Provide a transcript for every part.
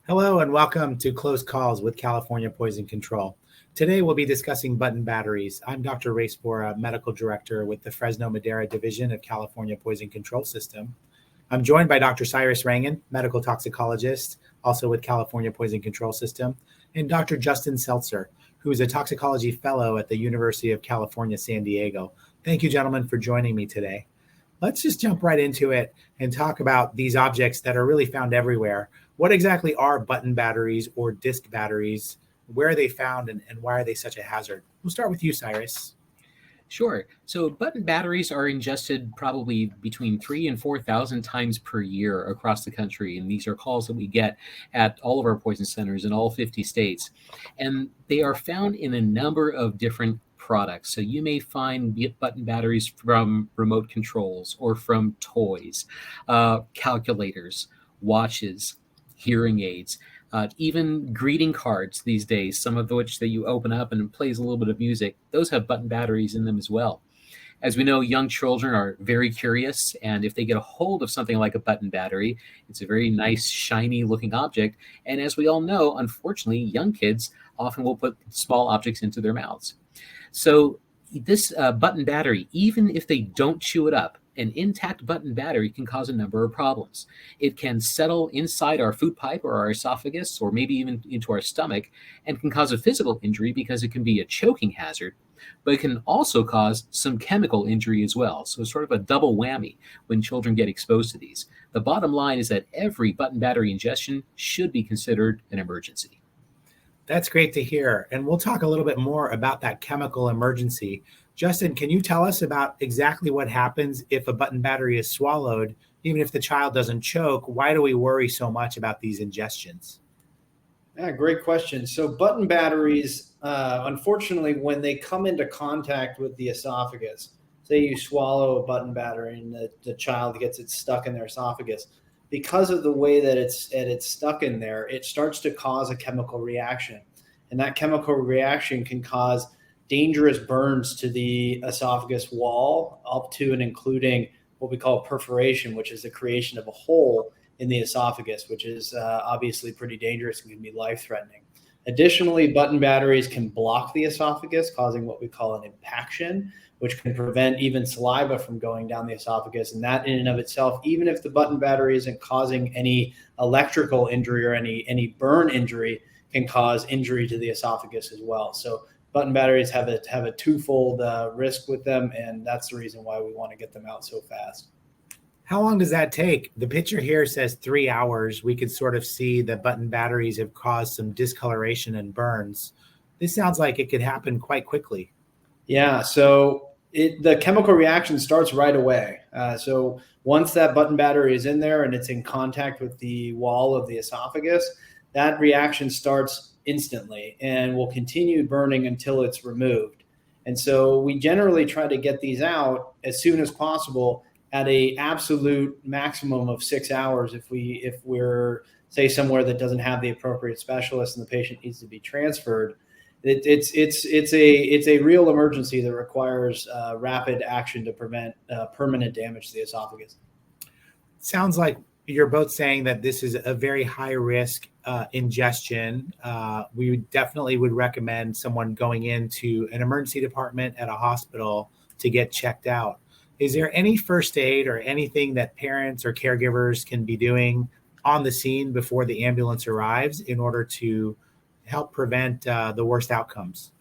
Hello and welcome to Close Calls with California Poison Control. Today we'll be discussing button batteries. I'm Dr. Ray Spora, Medical Director with the Fresno Madera Division of California Poison Control System. I'm joined by Dr. Cyrus Rangan, Medical Toxicologist, also with California Poison Control System, and Dr. Justin Seltzer, who is a Toxicology Fellow at the University of California, San Diego. Thank you, gentlemen, for joining me today. Let's just jump right into it and talk about these objects that are really found everywhere. What exactly are button batteries or disc batteries? Where are they found and why are they such a hazard? We'll start with you, Cyrus. Sure. So button batteries are ingested probably between 3,000 and 4,000 times per year across the country. And these are calls that we get at all of our poison centers in all 50 states. And they are found in a number of different products. So you may find button batteries from remote controls or from toys, calculators, watches, hearing aids. Even greeting cards these days, some of which that you open up and it plays a little bit of music, those have button batteries in them as well. As we know, young children are very curious, and if they get a hold of something like a button battery, it's a very nice, shiny looking object. And as we all know, unfortunately, young kids often will put small objects into their mouths. So this button battery, even if they don't chew it up, an intact button battery can cause a number of problems. It can settle inside our food pipe or our esophagus, or maybe even into our stomach, and can cause a physical injury because it can be a choking hazard, but it can also cause some chemical injury as well. So it's sort of a double whammy when children get exposed to these. The bottom line is that every button battery ingestion should be considered an emergency. That's great to hear. And we'll talk a little bit more about that chemical emergency. Justin, can you tell us about exactly what happens if a button battery is swallowed, even if the child doesn't choke? Why do we worry so much about these ingestions? Yeah, great question. So button batteries, unfortunately, when they come into contact with the esophagus, say you swallow a button battery and the child gets it stuck in their esophagus, because of the way that it's stuck in there, it starts to cause a chemical reaction. And that chemical reaction can cause dangerous burns to the esophagus wall, up to and including what we call perforation, which is the creation of a hole in the esophagus, which is obviously pretty dangerous and can be life-threatening. Additionally, button batteries can block the esophagus, causing what we call an impaction, which can prevent even saliva from going down the esophagus. And that in and of itself, even if the button battery isn't causing any electrical injury or any burn injury, can cause injury to the esophagus as well. So button batteries have a twofold risk with them, and that's the reason why we want to get them out so fast. How long does that take? The picture here says 3 hours. We could sort of see the button batteries have caused some discoloration and burns. This sounds like it could happen quite quickly. Yeah, so the chemical reaction starts right away. So once that button battery is in there and it's in contact with the wall of the esophagus, that reaction starts instantly and will continue burning until it's removed. And so we generally try to get these out as soon as possible at a absolute maximum of 6 hours if we're say somewhere that doesn't have the appropriate specialist and the patient needs to be transferred. It's a real emergency that requires rapid action to prevent permanent damage to the esophagus. Sounds like you're both saying that this is a very high risk ingestion. We definitely would recommend someone going into an emergency department at a hospital to get checked out. Is there any first aid or anything that parents or caregivers can be doing on the scene before the ambulance arrives in order to help prevent the worst outcomes?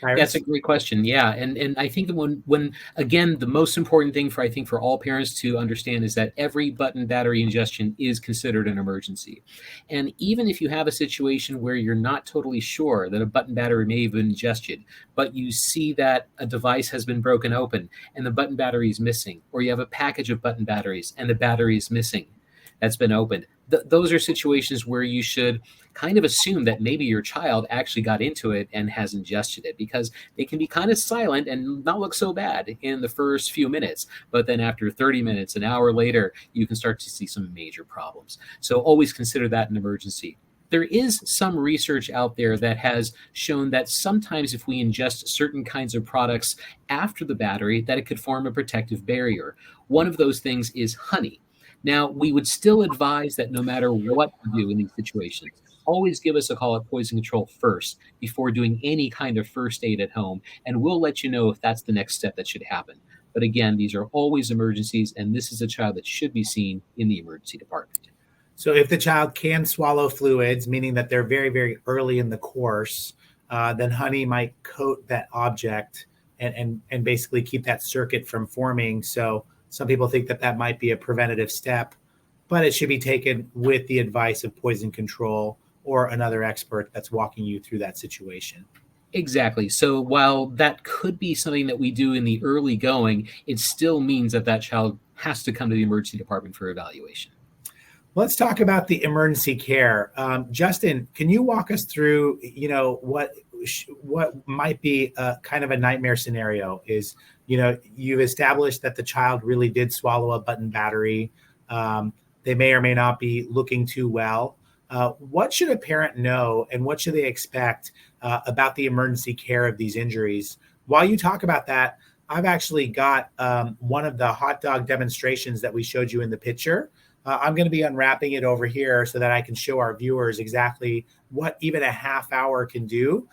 Cyrus? That's a great question. Yeah. And I think that when again, the most important thing for all parents to understand is that every button battery ingestion is considered an emergency. And even if you have a situation where you're not totally sure that a button battery may have been ingested, but you see that a device has been broken open and the button battery is missing, or you have a package of button batteries and the battery is missing, that's been opened. Those are situations where you should kind of assume that maybe your child actually got into it and has ingested it, because they can be kind of silent and not look so bad in the first few minutes. But then after 30 minutes, an hour later, you can start to see some major problems. So always consider that an emergency. There is some research out there that has shown that sometimes if we ingest certain kinds of products after the battery, that it could form a protective barrier. One of those things is honey. Now, we would still advise that no matter what you do in these situations, always give us a call at Poison Control first before doing any kind of first aid at home, and we'll let you know if that's the next step that should happen. But again, these are always emergencies, and this is a child that should be seen in the emergency department. So if the child can swallow fluids, meaning that they're very, very early in the course, then honey might coat that object and basically keep that circuit from forming. So some people think that that might be a preventative step, but it should be taken with the advice of poison control or another expert that's walking you through that situation. Exactly. So while that could be something that we do in the early going, it still means that that child has to come to the emergency department for evaluation. Let's talk about the emergency care. Justin, can you walk us through, what might be a kind of a nightmare scenario is, you've established that the child really did swallow a button battery. They may or may not be looking too well. What should a parent know and what should they expect about the emergency care of these injuries? While you talk about that, I've actually got one of the hot dog demonstrations that we showed you in the picture. I'm going to be unwrapping it over here so that I can show our viewers exactly what even a half hour can do.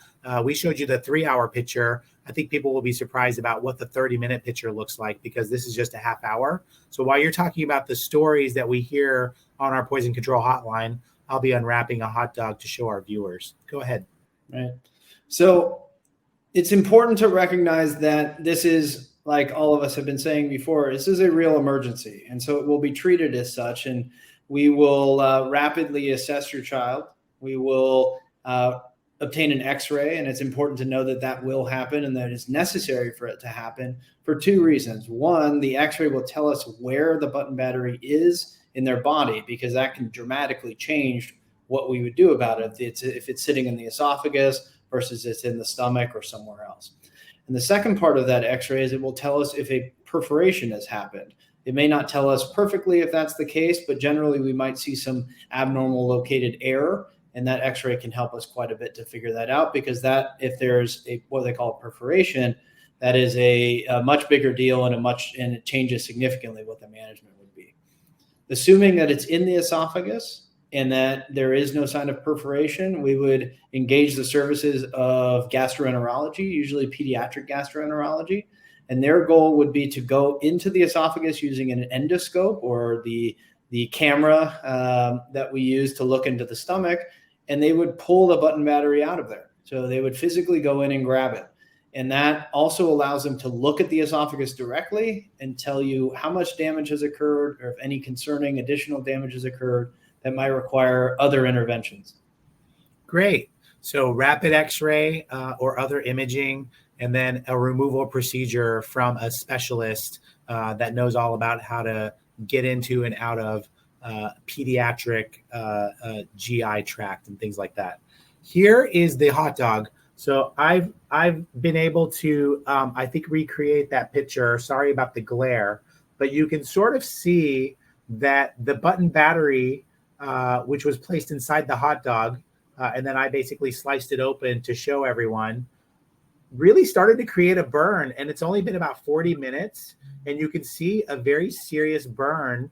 We showed you the 3-hour picture. I think people will be surprised about what the 30-minute picture looks like because this is just a half hour. So while you're talking about the stories that we hear on our poison control hotline, I'll be unwrapping a hot dog to show our viewers. Go ahead. Right. So it's important to recognize that this is, like all of us have been saying before, this is a real emergency. And so it will be treated as such. And we will rapidly assess your child. We will obtain an x-ray. And it's important to know that that will happen and that it's necessary for it to happen for 2 reasons. One, the x-ray will tell us where the button battery is in their body, because that can dramatically change what we would do about it. If it's sitting in the esophagus versus it's in the stomach or somewhere else. And the second part of that x-ray is it will tell us if a perforation has happened. It may not tell us perfectly if that's the case, but generally we might see some abnormal located error, and that x-ray can help us quite a bit to figure that out, because that, if there's what they call a perforation, that is a much bigger deal and it changes significantly what the management would be. Assuming that it's in the esophagus and that there is no sign of perforation, we would engage the services of gastroenterology, usually pediatric gastroenterology. And their goal would be to go into the esophagus using an endoscope or the camera that we use to look into the stomach, and they would pull the button battery out of there. So they would physically go in and grab it. And that also allows them to look at the esophagus directly and tell you how much damage has occurred or if any concerning additional damage has occurred that might require other interventions. Great. So rapid x-ray or other imaging, and then a removal procedure from a specialist that knows all about how to get into and out of pediatric GI tract and things like that. Here is the hot dog. So I've been able to, I think, recreate that picture. Sorry about the glare, but you can sort of see that the button battery, which was placed inside the hot dog, and then I basically sliced it open to show everyone, really started to create a burn. And it's only been about 40 minutes, and you can see a very serious burn.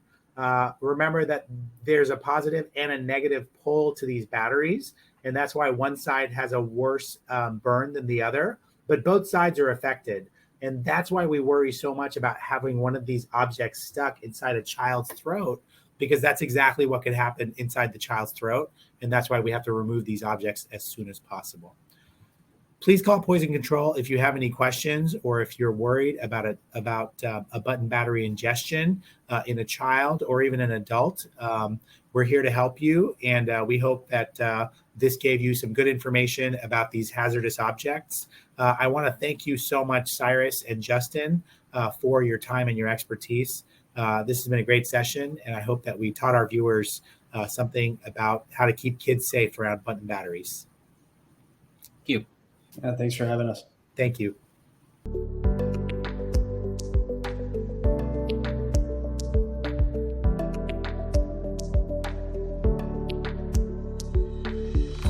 Remember that there's a positive and a negative pull to these batteries. And that's why one side has a worse burn than the other, but both sides are affected. And that's why we worry so much about having one of these objects stuck inside a child's throat, because that's exactly what could happen inside the child's throat. And that's why we have to remove these objects as soon as possible. Please call Poison Control if you have any questions or if you're worried about a button battery ingestion in a child or even an adult. We're here to help you, and we hope that this gave you some good information about these hazardous objects. I want to thank you so much, Cyrus and Justin, for your time and your expertise. This has been a great session, and I hope that we taught our viewers something about how to keep kids safe around button batteries. Thank you. Thanks for having us. Thank you.